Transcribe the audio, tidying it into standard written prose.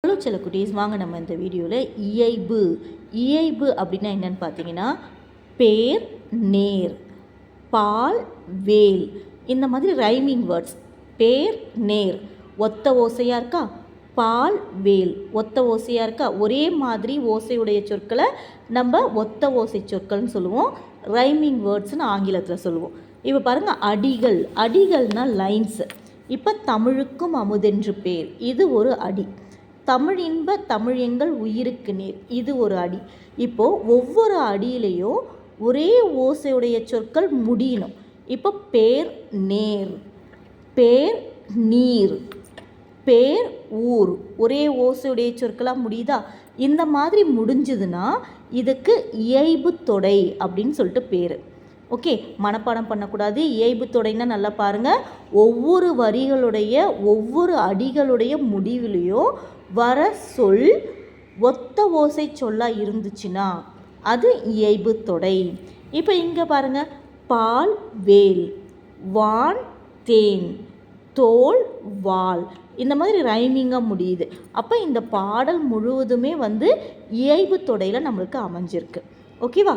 Hello செல்லக்குட்டீஸ், வாங்க நம்ம இந்த வீடியோவில் இயைபு அப்படின்னா என்னென்னு பார்த்தீங்கன்னா, பேர், நேர், பால், வேல், இந்த மாதிரி ரைமிங் வேர்ட்ஸ். பேர், நேர் ஒத்த ஓசையாக இருக்கா, பால், வேல் ஒத்த ஓசையாக இருக்கா, ஒரே மாதிரி ஓசையுடைய சொற்களை நம்ம ஒத்த ஓசை சொற்கள்னு சொல்லுவோம், ரைமிங் வேர்ட்ஸ்னு ஆங்கிலத்தில் சொல்லுவோம். இப்போ பாருங்கள், அடிகள்னால் லைன்ஸு. இப்போ தமிழுக்கும் அமுதென்று பேர், இது ஒரு அடி. தமிழ் இன்ப தமிழ் எங்கள் உயிருக்கு நேர், இது ஒரு அடி. இப்போது ஒவ்வொரு அடியிலையும் ஒரே ஓசையுடைய சொற்கள் முடியணும். இப்போ பேர், நேர், பேர், நீர், பேர், ஊர், ஒரே ஓசையுடைய சொற்களாக முடியுதா? இந்த மாதிரி முடிஞ்சதுன்னா இதுக்கு இயைபு தொடை அப்படின்னு சொல்லிட்டு பேர். ஓகே, மனப்பாடம் பண்ணக்கூடாது. இயைபு தொடைன்னா நல்லா பாருங்கள், ஒவ்வொரு வரிகளுடைய ஒவ்வொரு அடிகளுடைய முடிவிலையும் வர சொல் ஒத்த ஓசை சொல்லாக இருந்துச்சுன்னா அது இயைபு தொடை. இப்போ இங்கே பாருங்கள், பால், வேல், வான், தேன், தோல், வால், இந்த மாதிரி ரைமிங்காக முடியுது. அப்போ இந்த பாடல் முழுவதுமே இயைபு தொடையில் நம்மளுக்கு அமைஞ்சிருக்கு. ஓகேவா?